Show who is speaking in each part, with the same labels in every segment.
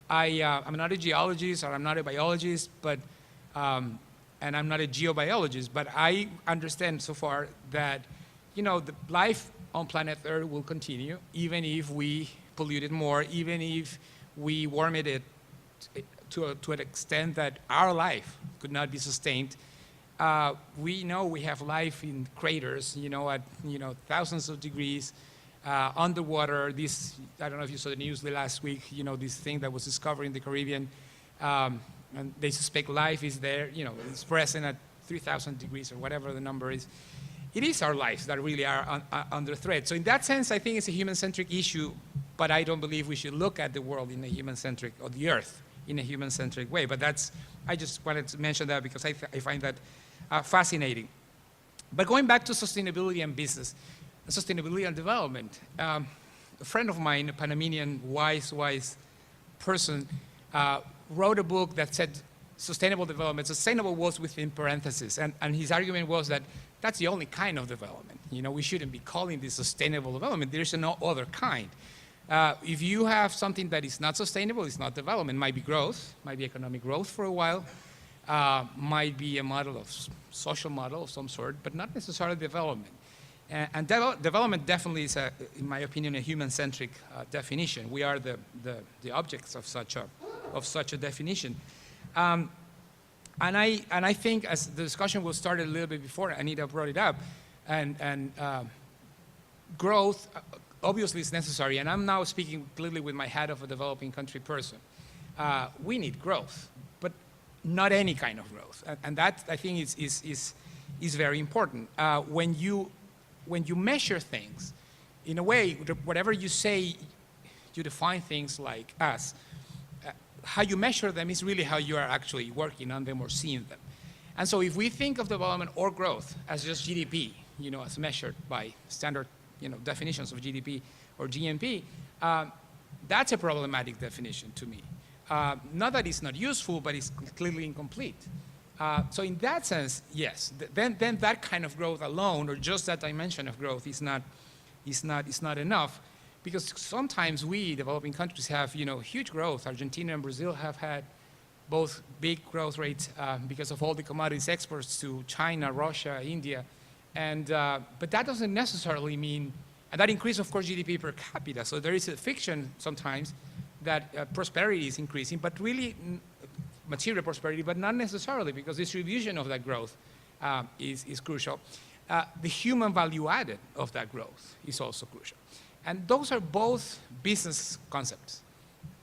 Speaker 1: I'm not a geologist or I'm not a biologist, but and I'm not a geobiologist, but I understand so far that, the life on planet Earth will continue even if we pollute it more, even if we warm it to an extent that our life could not be sustained. We know we have life in craters, at thousands of degrees, underwater. I don't know if you saw the news last week. This thing that was discovered in the Caribbean, and they suspect life is there. It's present at 3,000 degrees or whatever the number is. It is our lives that really are under threat. So in that sense, I think it's a human-centric issue, but I don't believe we should look at the world in a human-centric, or the Earth in a human-centric way. But I just wanted to mention that because I find that fascinating. But going back to sustainability and business, sustainability and development, a friend of mine, a Panamanian wise person, wrote a book that said sustainable development. Sustainable was within parentheses, and his argument was that that's the only kind of development. We shouldn't be calling this sustainable development. There's no other kind. If you have something that is not sustainable, it's not development. It might be growth, might be economic growth for a while, might be a model of social model of some sort, but not necessarily development. And development definitely is, in my opinion, a human-centric definition. We are the objects of such a definition. And I think, as the discussion was started a little bit before, Anita brought it up, and growth obviously is necessary. And I'm now speaking clearly with my hat of a developing country person. We need growth, but not any kind of growth. And that, I think, is very important. When you measure things, in a way, whatever you say, you define things like us. How you measure them is really how you are actually working on them or seeing them. And so if we think of development or growth as just GDP, as measured by standard, definitions of GDP or GNP, that's a problematic definition to me. Not that it's not useful, but it's clearly incomplete. So in that sense, yes, then that kind of growth alone, or just that dimension of growth, is not enough. Because sometimes we, developing countries, have huge growth. Argentina and Brazil have had both big growth rates because of all the commodities exports to China, Russia, India, but that doesn't necessarily mean, and that increases, of course, GDP per capita. So there is a fiction sometimes that prosperity is increasing, but really material prosperity, but not necessarily, because distribution of that growth is crucial. The human value added of that growth is also crucial. And those are both business concepts,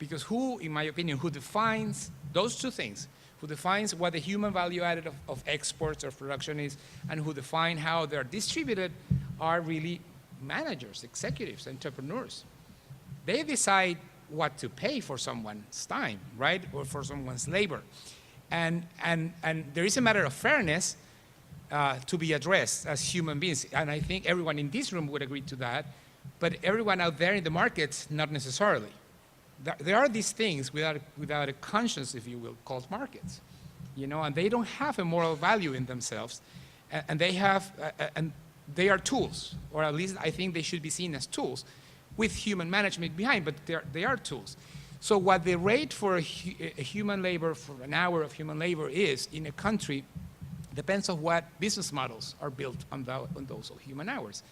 Speaker 1: because in my opinion, who defines those two things, who defines what the human value added of exports or production is, and who define how they're distributed, are really managers, executives, entrepreneurs. They decide what to pay for someone's time, right, or for someone's labor. And there is a matter of fairness to be addressed as human beings, and I think everyone in this room would agree to that. But everyone out there in the markets, not necessarily. There are these things without a conscience, if you will, called markets, and they don't have a moral value in themselves, and they are tools, or at least I think they should be seen as tools, with human management behind, but they are tools. So what the rate for a human labor, for an hour of human labor is in a country, depends on what business models are built on those human hours.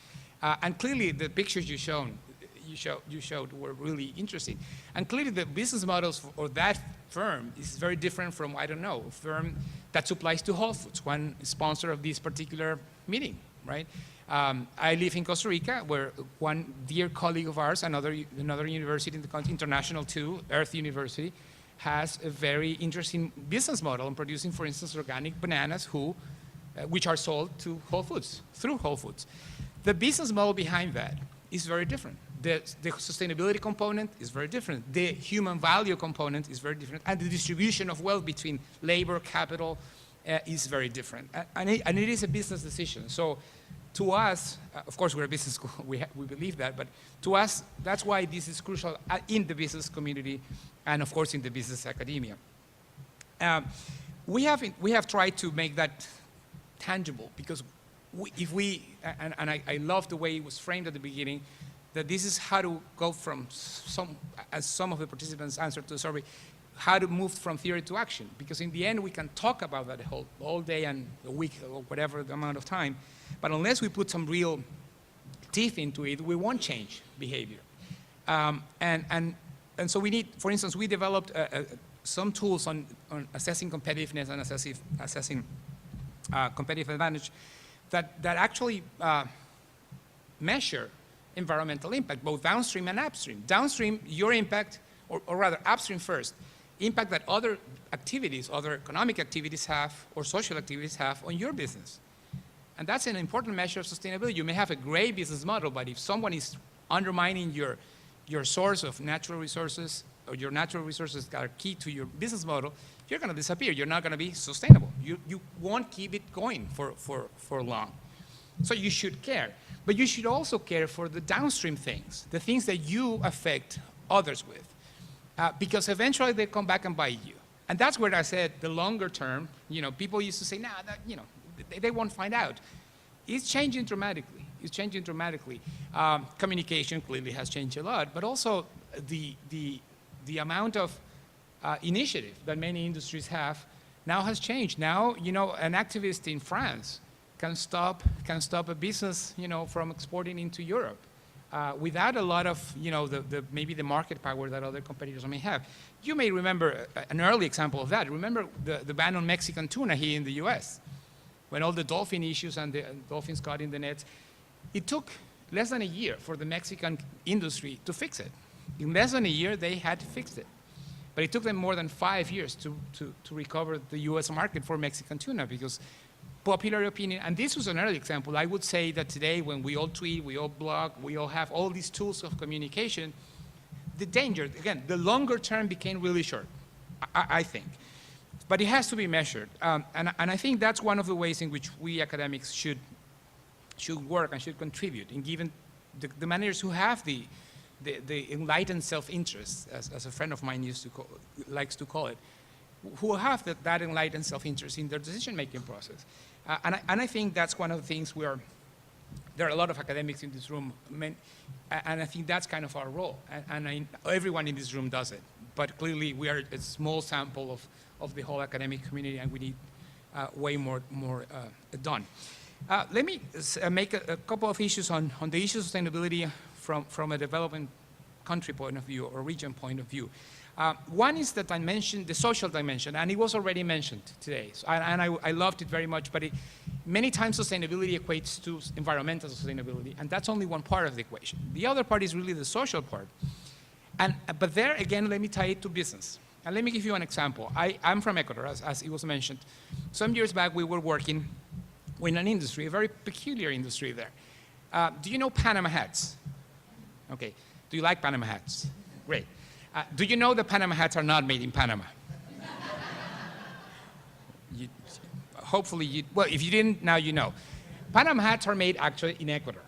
Speaker 1: And clearly, the pictures you showed were really interesting. And clearly, the business models for that firm is very different from, I don't know, a firm that supplies to Whole Foods, one sponsor of this particular meeting, right? I live in Costa Rica, where one dear colleague of ours, another university in the country, international too, Earth University, has a very interesting business model in producing, for instance, organic bananas, which are sold to Whole Foods, through Whole Foods. The business model behind that is very different. The sustainability component is very different. The human value component is very different. And the distribution of wealth between labor, capital is very different. And it is a business decision. So to us, of course, we're a business school, we believe that, but to us, that's why this is crucial in the business community and, of course, in the business academia. We have tried to make that tangible, because I love the way it was framed at the beginning, that this is how to go from as some of the participants answered to the survey, how to move from theory to action. Because in the end, we can talk about that all day and a week or whatever the amount of time, but unless we put some real teeth into it, we won't change behavior. And so we need, for instance, we developed some tools on assessing competitiveness and assessing competitive advantage that actually measure environmental impact, both downstream and upstream. Downstream, your impact, or rather upstream first, impact that other activities, other economic activities have, or social activities have on your business. And that's an important measure of sustainability. You may have a great business model, but if someone is undermining your source of natural resources, or your natural resources that are key to your business model, you're going to disappear. You're not going to be sustainable. You won't keep it going for long. So you should care. But you should also care for the downstream things, the things that you affect others with. Because eventually they come back and bite you. And that's where I said the longer term, people used to say, nah, they won't find out. It's changing dramatically. It's changing dramatically. Communication clearly has changed a lot, but also the amount of initiative that many industries have now has changed. Now, an activist in France can stop a business, from exporting into Europe without a lot of, maybe the market power that other competitors may have. You may remember an early example of that. Remember the ban on Mexican tuna here in the US, when all the dolphin issues and the dolphins caught in the nets. It took less than a year for the Mexican industry to fix it. In less than a year, they had fixed it. But it took them more than 5 years to recover the US market for Mexican tuna, because popular opinion, and this was an early example. I would say that today, when we all tweet, we all blog, we all have all these tools of communication, the danger, again, the longer term became really short, I think. But it has to be measured. And I think that's one of the ways in which we academics should work and should contribute in giving the managers who have the enlightened self-interest, as a friend of mine likes to call it, who have that enlightened self-interest in their decision-making process. And I think that's one of the things there are a lot of academics in this room, and I think that's kind of our role. And everyone in this room does it. But clearly, we are a small sample of the whole academic community, and we need way more done. Let me make a couple of issues on the issue of sustainability from a developing country point of view or region point of view. One is the dimension, the social dimension, and it was already mentioned today. So, I loved it very much, but many times sustainability equates to environmental sustainability, and that's only one part of the equation. The other part is really the social part. But there, again, let me tie it to business. And let me give you an example. I'm from Ecuador, as it was mentioned. Some years back, we were working in an industry, a very peculiar industry there. Do you know Panama hats? Okay. Do you like Panama hats? Great. Do you know that Panama hats are not made in Panama? Hopefully, well, if you didn't, now you know. Panama hats are made actually in Ecuador.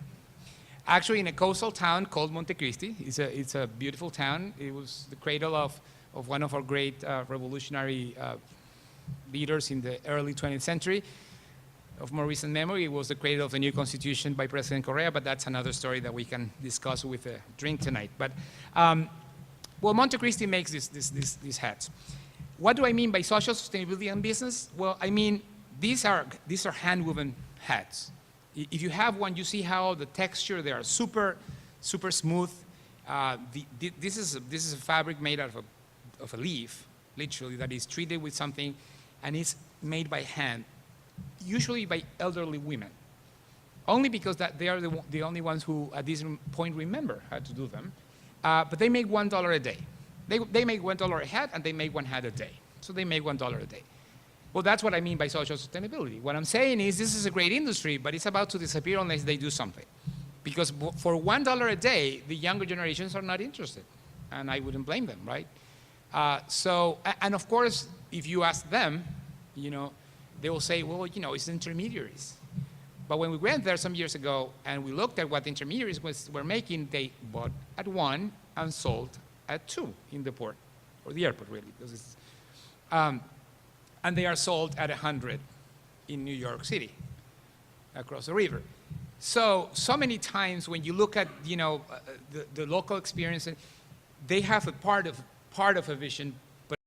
Speaker 1: Actually, in a coastal town called Montecristi. It's a beautiful town. It was the cradle of one of our great revolutionary leaders in the early 20th century. Of more recent memory, it was the cradle of the new constitution by President Correa, but that's another story that we can discuss with a drink tonight. But, well, Montecristi makes these hats. What do I mean by social sustainability and business? Well, I mean, these are hand-woven hats. If you have one, you see how the texture, they are super smooth. This is a fabric made out of a leaf, literally, that is treated with something, and it's made by hand, usually by elderly women, only because they are the only ones who, at this point, remember how to do them. But they make $1 a day. They make $1 a hat, and they make one hat a day. So they make $1 a day. Well, that's what I mean by social sustainability. What I'm saying is this is a great industry, but it's about to disappear unless they do something. Because for $1 a day, the younger generations are not interested. And I wouldn't blame them, right? And of course, if you ask them, they will say, well, it's intermediaries. But when we went there some years ago and we looked at what the intermediaries were making, they bought at 1 and sold at 2 in the port, or the airport, really. Because it's, and they are sold at 100 in New York City, across the river. So many times when you look at, the local experience, they have a part of a vision,